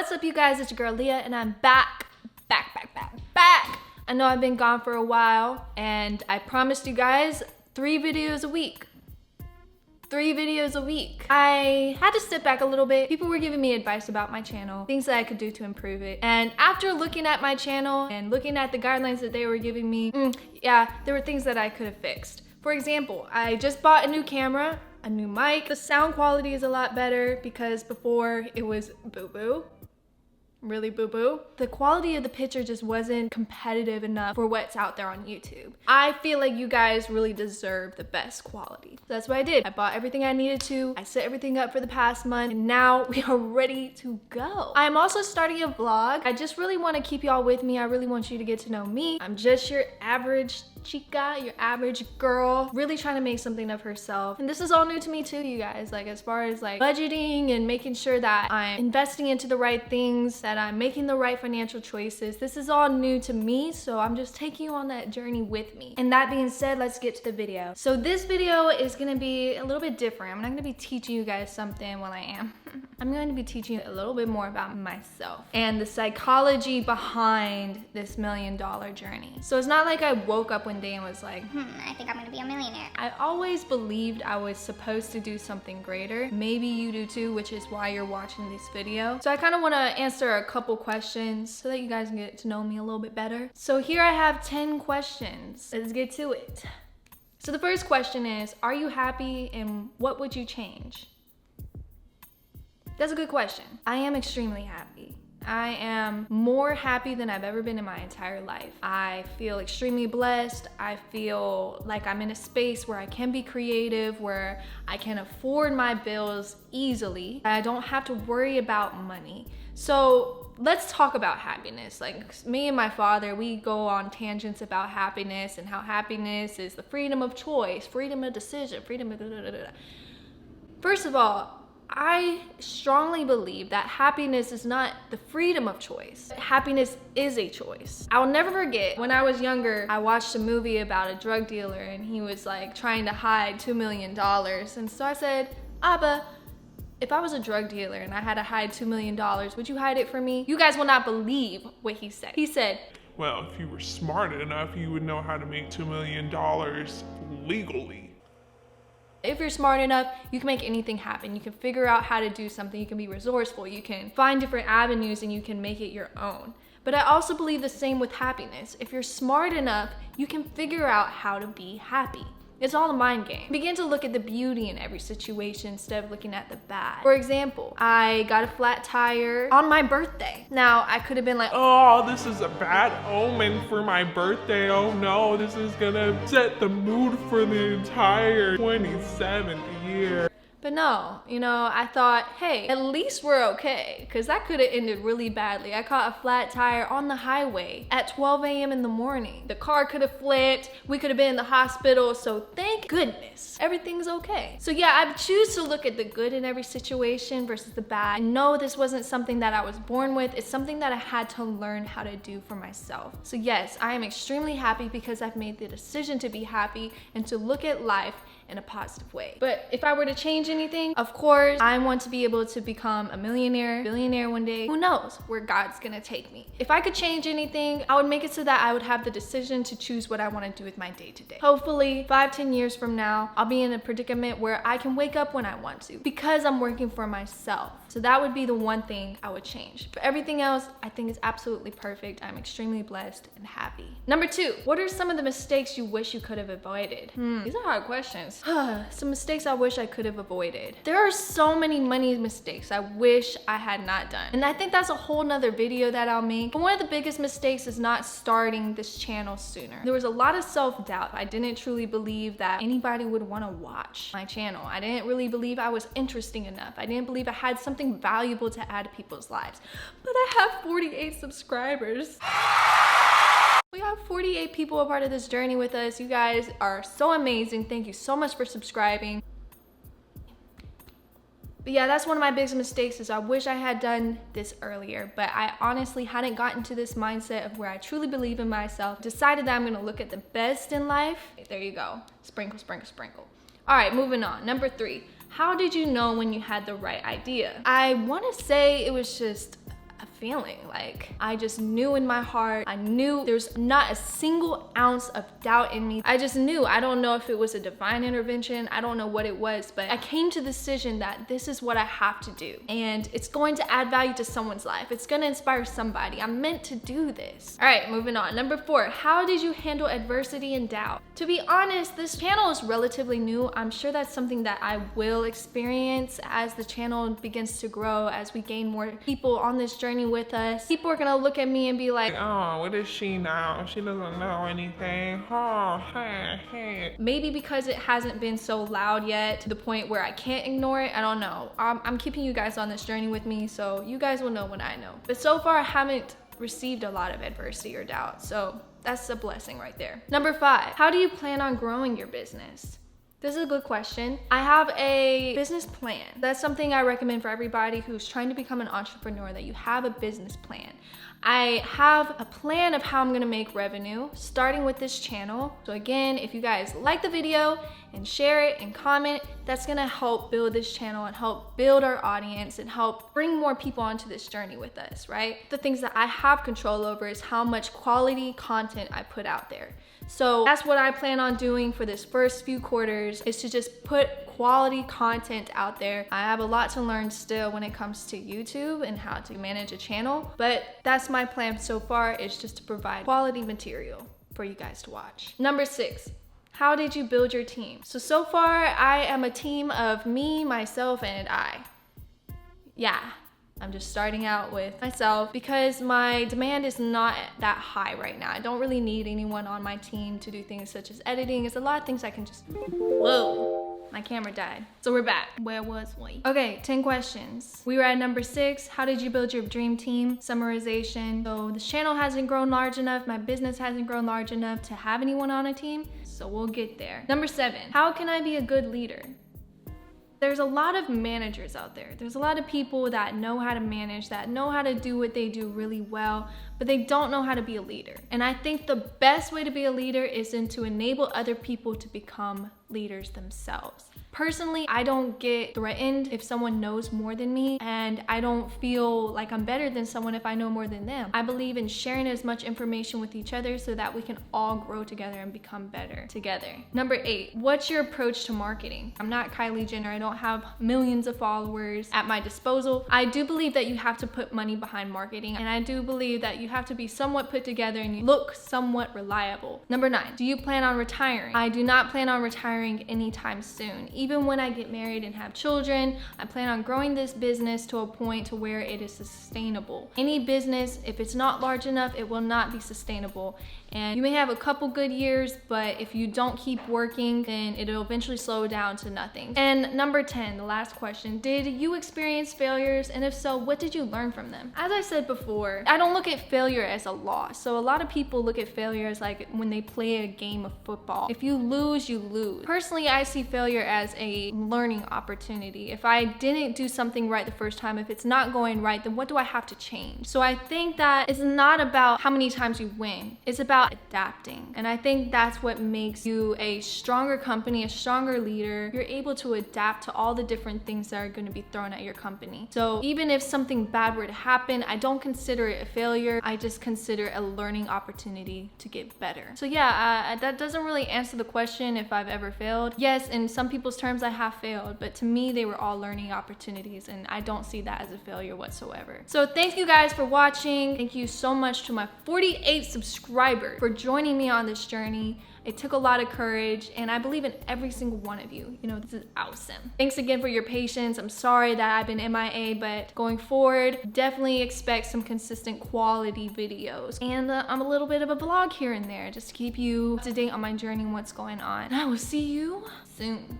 What's up, you guys? It's your girl Leah, and I'm back. I know I've been gone for a while, and I promised you guys 3 videos a week. 3 videos a week. I had to step back a little bit. People were giving me advice about my channel, things that I could do to improve it. And after looking at my channel and looking at the guidelines that they were giving me, yeah, there were things that I could have fixed. For example, I just bought a new camera, a new mic. The sound quality is a lot better because before it was boo-boo. Really boo-boo. The quality of the picture just wasn't competitive enough for what's out there on YouTube. I feel like you guys really deserve the best quality. So that's what I did. I bought everything I needed to. I set everything up for the past month, and now we are ready to go. I'm also starting a vlog. I just really want to keep y'all with me. I really want you to get to know me. I'm just your average chica, your average girl, really trying to make something of herself. And this is all new to me too, you guys. Like, as far as like budgeting and making sure that I'm investing into the right things, that I'm making the right financial choices. This is all new to me, so I'm just taking you on that journey with me. And that being said, let's get to the video. So this video is gonna be a little bit different. I'm not gonna be teaching you guys something, well, I am. I'm going to be teaching you a little bit more about myself and the psychology behind this $1 million journey. So it's not like I woke up one day and was like, I think I'm gonna be a millionaire. I always believed I was supposed to do something greater. Maybe you do too, which is why you're watching this video. So I kind of want to answer a couple questions so that you guys can get to know me a little bit better. So here I have 10 questions. Let's get to it. So the first question is, are you happy, and what would you change? That's a good question. I am extremely happy. I am more happy than I've ever been in my entire life. I feel extremely blessed. I feel like I'm in a space where I can be creative, where I can afford my bills easily. I don't have to worry about money. So let's talk about happiness. Like, me and my father, we go on tangents about happiness and how happiness is the freedom of choice, freedom of decision, freedom of First of all, I strongly believe that happiness is not the freedom of choice. Happiness is a choice. I'll never forget, when I was younger, I watched a movie about a drug dealer, and he was like trying to hide $2 million. And so I said, Abba, if I was a drug dealer and I had to hide $2 million, would you hide it for me? You guys will not believe what he said. He said, well, if you were smart enough, you would know how to make $2 million legally. If you're smart enough, you can make anything happen. You can figure out how to do something. You can be resourceful. You can find different avenues and you can make it your own. But I also believe the same with happiness. If you're smart enough, you can figure out how to be happy. It's all a mind game. Begin to look at the beauty in every situation instead of looking at the bad. For example, I got a flat tire on my birthday. Now, I could have been like, oh, this is a bad omen for my birthday. Oh no, this is gonna set the mood for the entire 27th year. But no, you know, I thought, hey, at least we're okay, because that could have ended really badly. I caught a flat tire on the highway at 12 a.m. in the morning. The car could have flipped, we could have been in the hospital, so thank goodness everything's okay. So yeah, I choose to look at the good in every situation versus the bad. No, this wasn't something that I was born with. It's something that I had to learn how to do for myself. So yes, I am extremely happy because I've made the decision to be happy and to look at life in a positive way. But if I were to change anything, of course, I want to be able to become a millionaire, billionaire one day. Who knows where God's gonna take me. If I could change anything, I would make it so that I would have the decision to choose what I want to do with my day to day. Hopefully, 5-10 years from now, I'll be in a predicament where I can wake up when I want to because I'm working for myself. So that would be the one thing I would change. But everything else, I think is absolutely perfect. I'm extremely blessed and happy. Number 2, what are some of the mistakes you wish you could have avoided? These are hard questions. Some mistakes I wish I could have avoided. There are so many money mistakes I wish I had not done. And I think that's a whole nother video that I'll make. But one of the biggest mistakes is not starting this channel sooner. There was a lot of self-doubt. I didn't truly believe that anybody would want to watch my channel. I didn't really believe I was interesting enough. I didn't believe I had something valuable to add to people's lives. But I have 48 subscribers. We have 48 people a part of this journey with us. You guys are so amazing. Thank you so much for subscribing. But yeah, that's one of my biggest mistakes is I wish I had done this earlier, but I honestly hadn't gotten to this mindset of where I truly believe in myself, decided that I'm gonna look at the best in life. There you go. Sprinkle, sprinkle, sprinkle. All right, moving on. Number 3, how did you know when you had the right idea? I wanna say it was just feeling. Like, I just knew in my heart, I knew there's not a single ounce of doubt in me. I just knew. I don't know if it was a divine intervention. I don't know what it was, but I came to the decision that this is what I have to do. And it's going to add value to someone's life. It's going to inspire somebody. I'm meant to do this. All right, moving on. Number 4, how did you handle adversity and doubt? To be honest, this channel is relatively new. I'm sure that's something that I will experience as the channel begins to grow, as we gain more people on this journey with us. People are gonna look at me and be like, oh, what is she now? She doesn't know anything. Oh, hey. Maybe because it hasn't been so loud yet to the point where I can't ignore it. I don't know. I'm keeping you guys on this journey with me, so you guys will know when I know. But so far, I haven't received a lot of adversity or doubt, so that's a blessing right there. Number 5, how do you plan on growing your business? This is a good question. I have a business plan. That's something I recommend for everybody who's trying to become an entrepreneur, that you have a business plan. I have a plan of how I'm gonna make revenue, starting with this channel. So again, if you guys like the video and share it and comment, that's gonna help build this channel and help build our audience and help bring more people onto this journey with us, right? The things that I have control over is how much quality content I put out there. So that's what I plan on doing for this first few quarters, is to just put quality content out there. I have a lot to learn still when it comes to YouTube and how to manage a channel, but that's my plan so far, is just to provide quality material for you guys to watch. Number 6, how did you build your team? So far I am a team of me, myself, and I. Yeah. I'm just starting out with myself because my demand is not that high right now. I don't really need anyone on my team to do things such as editing. It's a lot of things I can just, whoa, my camera died. So we're back. Where was we? Okay, 10 questions. We were at number 6. How did you build your dream team? Summarization. So the channel hasn't grown large enough. My business hasn't grown large enough to have anyone on a team. So we'll get there. Number 7, how can I be a good leader? There's a lot of managers out there. There's a lot of people that know how to manage, that know how to do what they do really well, but they don't know how to be a leader. And I think the best way to be a leader is to enable other people to become leaders themselves. Personally, I don't get threatened if someone knows more than me, and I don't feel like I'm better than someone if I know more than them. I believe in sharing as much information with each other so that we can all grow together and become better together. Number 8, what's your approach to marketing? I'm not Kylie Jenner. I don't have millions of followers at my disposal. I do believe that you have to put money behind marketing, and I do believe that you have to be somewhat put together and you look somewhat reliable. Number 9, do you plan on retiring? I do not plan on retiring anytime soon. Even when I get married and have children, I plan on growing this business to a point to where it is sustainable. Any business, if it's not large enough, it will not be sustainable. And you may have a couple good years, but if you don't keep working, then it'll eventually slow down to nothing. And number 10, the last question, did you experience failures? And if so, what did you learn from them? As I said before, I don't look at failure as a loss. So a lot of people look at failure as like when they play a game of football. If you lose, you lose. Personally, I see failure as a learning opportunity. If I didn't do something right the first time, if it's not going right, then what do I have to change? So I think that it's not about how many times you win. It's about adapting. And I think that's what makes you a stronger company, a stronger leader. You're able to adapt to all the different things that are going to be thrown at your company. So even if something bad were to happen, I don't consider it a failure. I just consider a learning opportunity to get better. So yeah, that doesn't really answer the question if I've ever failed. Yes, in some people's terms I have failed, but to me they were all learning opportunities, and I don't see that as a failure whatsoever. So thank you guys for watching. Thank you so much to my 48 subscribers for joining me on this journey. It took a lot of courage, and I believe in every single one of you. You know, this is awesome. Thanks again for your patience. I'm sorry that I've been MIA, but going forward, definitely expect some consistent quality videos. And I'm a little bit of a vlog here and there just to keep you up to date on my journey and what's going on. I will see you soon.